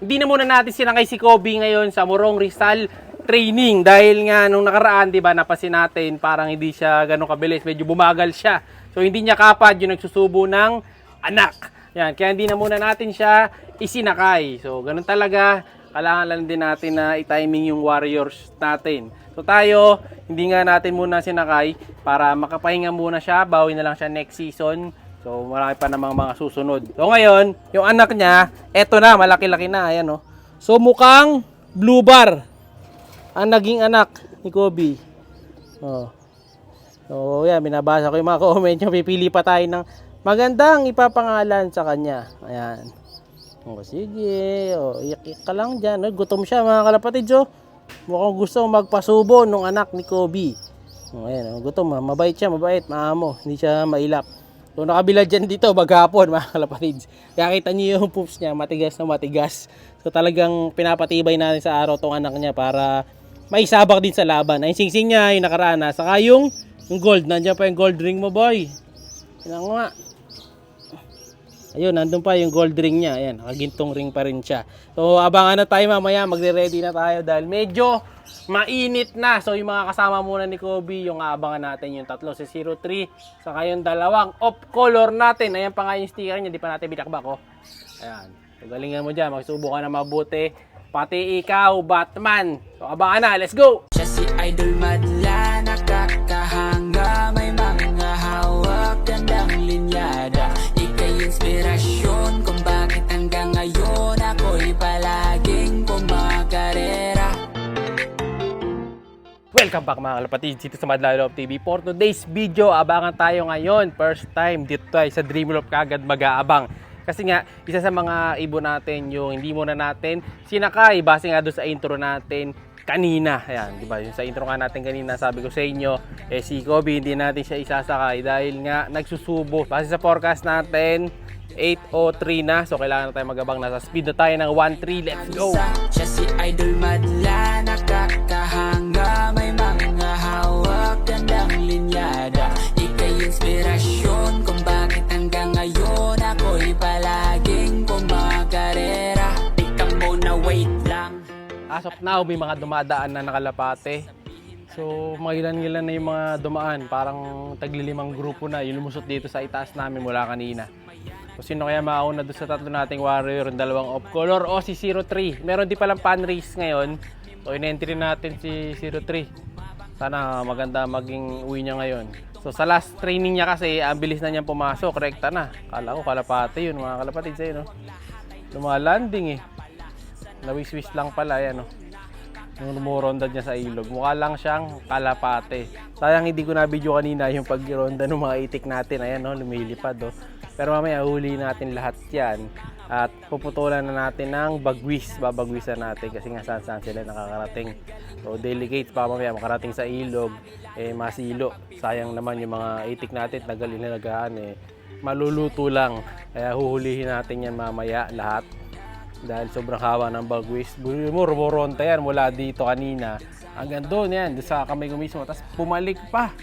hindi na muna natin sinakay si Kobe ngayon sa Morong Rizal training dahil nga nung nakaraan, 'di ba, napansin natin parang hindi siya gano'ng kabilis, medyo bumagal siya. So hindi niya kapad yung nagsusubo ng anak. Yan, kaya hindi na muna natin siya isinakay. So ganun talaga, kailangan lang din natin na i-timing yung warriors natin. So tayo, hindi nga natin muna sinakay para makapahinga muna siya, bawi na lang siya next season. So marami pa namang mga susunod. So ngayon, yung anak niya, eto na, malaki-laki na, ayan oh. So mukhang blue bar ang naging anak ni Kobe. Oh. So yan, binabasa ko yung mga comment niyo, pipili pa tayo ng magandang ipapangalan sa kanya. Ayan. O sige, o iyak ka lang dyan. Gutom siya mga kalapatid. Mukhang gusto magpasubo nung anak ni Kobe. O ayan, gutom. Mabait siya, mabait. Maamo, hindi siya mailap. So nakabilad dyan dito maghapon mga kalapatid. Kaya kita niyo yung poops niya, matigas na matigas. So talagang pinapatibay natin sa araw tong anak niya para maisabak din sa laban. Ay singsing niya yung nakaraan na. Saka yung gold, nandiyan pa yung gold ring mo boy. Yan nga. Ayun, nandun pa yung gold ring niya. Ayan, nakagintong ring pa rin siya. So abangan na tayo mamaya, magre-ready na tayo dahil medyo mainit na. So yung mga kasama muna ni Kobe, yung aabangan natin yung tatlo, si 03, saka yung dalawang off color natin. Ayan pa nga yung sticker niya, di pa natin binakbak oh. Ayan, so galingan mo dyan, magsubukan na mabuti. Pati ikaw, Batman. So abangan na, let's go! Siya si Idol Madla, nakakahanga, may mga hawak, gandang linyada. Ika'y inspirasyon kung bakit hanggang ngayon ako'y palaging pumakarera. Welcome back mga kalapatid dito sa Madla Love TV. For today's video, abangan tayo ngayon. First time dito tayo sa Dreamloop kagad mag-aabang. Kasi nga, isa sa mga ibon natin yung hindi muna natin sinakay. Base nga doon sa intro natin kanina. Ayan, di ba? Yung sa intro nga natin kanina, sabi ko sa inyo, si Kobe, hindi natin siya isasakay dahil nga nagsusubo. Base sa forecast natin, 8:03 na. So, kailangan na tayo magabang. Nasa speed na tayo ng 1.3. Let's go! Siya si Idol Madla, nakakahanga, may mga hawak, gandang linyada. Ika'y inspirasyon kung bakit hanggang ngayon ako'y palaging pumakarera. Ikaw muna, wait lang. As of now, may mga dumadaan na nakalapate. So, magilan-gilan na yung mga dumaan. Parang taglilimang grupo na. Yung lumusot dito sa itaas namin mula kanina. So, sino kaya mauna doon sa tatlo nating warrior, yung dalawang off color o si 03. Meron di palang pan race ngayon. So, in-entry natin si 03. Sana maganda maging uwi niya ngayon. So, sa last training niya kasi, ang bilis na niyang pumasok. Rekta na. Kala ko kalapate yun, mga kalapatid sa'yo, no? Lumalanding eh. Nawis-wis lang pala, yan, no? Yung lumuronda niya sa ilog. Mukha lang siyang kalapate. Sayang hindi ko na video kanina yung pag-ronda ng mga itik natin. Ayan, no? Lumilipad, oh. Pero mamaya huli natin lahat yan. At puputulan na natin ng bagwis. Babagwisan natin kasi nga saan sila nakakarating. So delicate pa mamaya makarating sa ilog. Masilo. Sayang naman yung mga itik natin. Tagal inalagaan maluluto lang. Kaya huhulihin natin yan mamaya lahat. Dahil sobrang hawa ng bagwis. Rumoronta yan mula dito kanina. Hanggang doon yan. Doon sa kamay ko mismo. Tapos pumalik pa.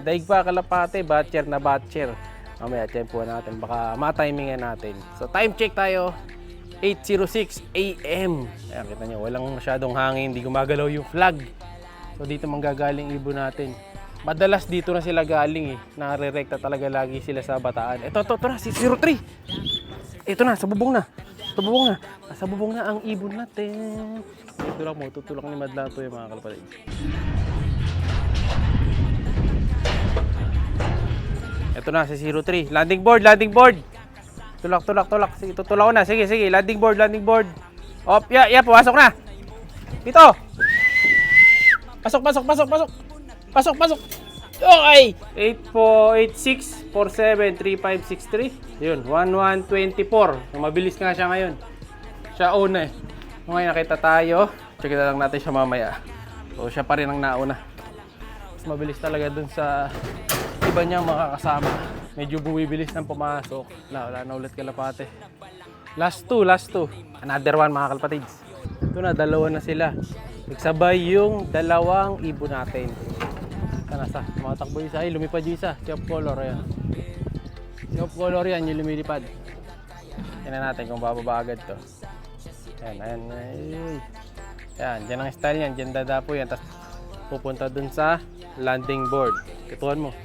Daig pa kalapate. Batcher na batcher. Mamaya, tempo natin. Baka ma-timingan natin. So, time check tayo. 8:06 AM. Ayan, kita nyo. Walang masyadong hangin. Hindi gumagalaw yung flag. So, dito manggagaling ibon natin. Madalas dito na sila galing eh. Nare-rekta talaga lagi sila sa bataan. Ito na. Si 03. Ito na. Sa bubong na. Sa bubong na. Sa bubong na ang ibon natin. Ito lang mo. Tutulak ni Madla to yung mga kalapatid. Ito na si 03. Landing board. Tulak. Sige, tutulak ko na. Sige. Landing board. Op, yeah, pumasok na. Dito. Pasok. Okay. 8486473563. Yun, 1124. Mabilis nga siya ngayon. Siya una eh. Ngayon nakita tayo. Check na lang natin siya mamaya. So, siya pa rin ang nauna. Mas mabilis talaga dun sa iba niyang makakasama. Medyo bumibilis ng pumasok. Wala na ulit kalapate. Last two. Another one mga kalapatids. Ito na, dalawa na sila. Nagsabay yung dalawang ibon natin. Nasa, tumatakbo yung isa. Ay, lumipad yung isa. Si off color, ayan. Si off color yan, yung lumilipad. Tingnan natin kung bababa agad to. Ayan. Ayan, dyan ang style yan. Dyan dadapo yan. Tapos pupunta dun sa landing board. Kituan mo.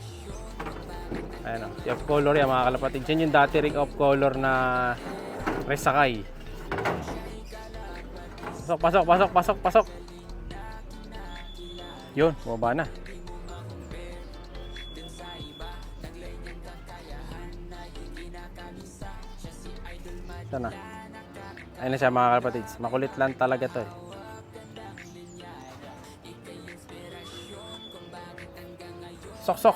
Ayan o. Si off color yan mga kalapatid. Yan yung dati ring off color na resakay. Pasok. Yun, bumaba na. Sana. Ayun na siya mga kalapatids. Makulit lang talaga to eh. Sok.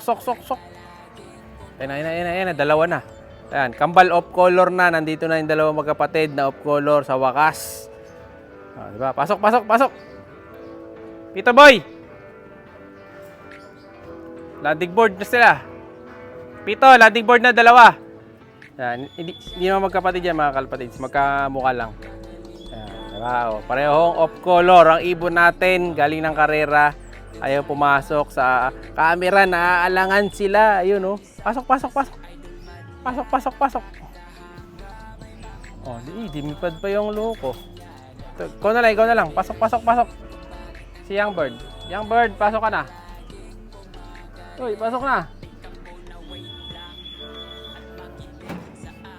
Ayun na. Dalawa na. Ayan, kambal off color na. Nandito na yung dalawang magkapatid na off color sa wakas. Diba? Pasok. Pito boy! Landing board na sila. Pito, landing board na dalawa. Ayan, hindi naman magkapatid yan mga kalapatids. Magkamukha lang. Ayan, diba? O, parehong off color. Ang ibon natin, galing ng karera. Ayaw pumasok sa camera. Naaalangan sila. Ayun o. Pasok. Oh, dimipad pa yung loko. Ikaw na lang. Pasok. Si Young Bird, pasok ka na. Uy, pasok na.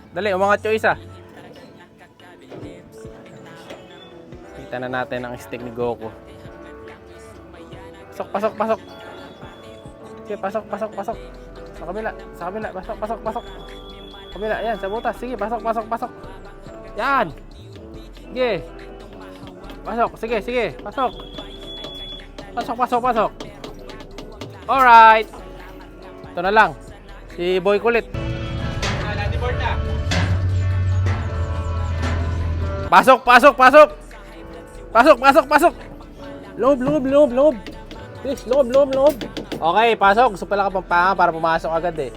Dali, umangat yung isa. Kita na natin ang stick ni Goku. Pasok. Sige, pasok. Sa kabila. Pasok. Kabila, yan, sa butas. Sige, pasok. Yan. Sige. Pasok, sige. Pasok. Alright. Ito na lang. Si Boy Kulit. Pasok. Loob. Please, loob. Okay, pasok. Gusto pala ka pampanga para pumasok agad eh.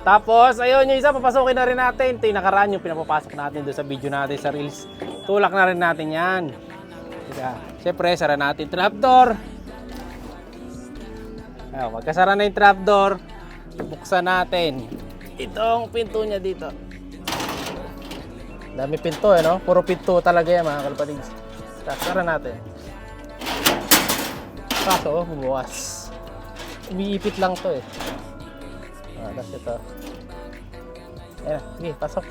Tapos, ayun yung isa, papasokin na rin natin. Ito yung nakaraan yung pinapapasok natin doon sa video natin sa Reels. Tulak na rin natin yan. Siyempre, sara natin trapdoor. Ayun, magkasara na yung trapdoor. Buksan natin itong pinto niya dito. Dami pinto eh, no? Puro pinto talaga yan mga kalapatids. Sara natin. Kaso, bumuwas. Umiipit lang to eh. Tapos ito. Ayan, sige, pasok.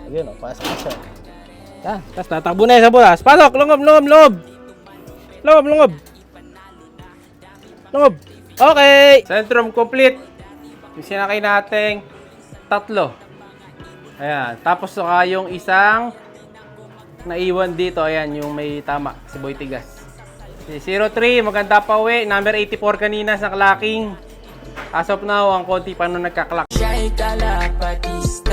Ayun, pasok na siya. Yan, tapos tatakbo na sa butas. Pasok, lunggob. Okay! Centrum complete. Yung sinakay nating 3. Ayan, tapos saka yung isang naiwan dito. Ayan, yung may tama, si Boy Tigas. Si 03, maganda pa uwi. Number 84 kanina sa clacking. As of now, ang konti pa nung nagka-clock. Siya'y kalapatista.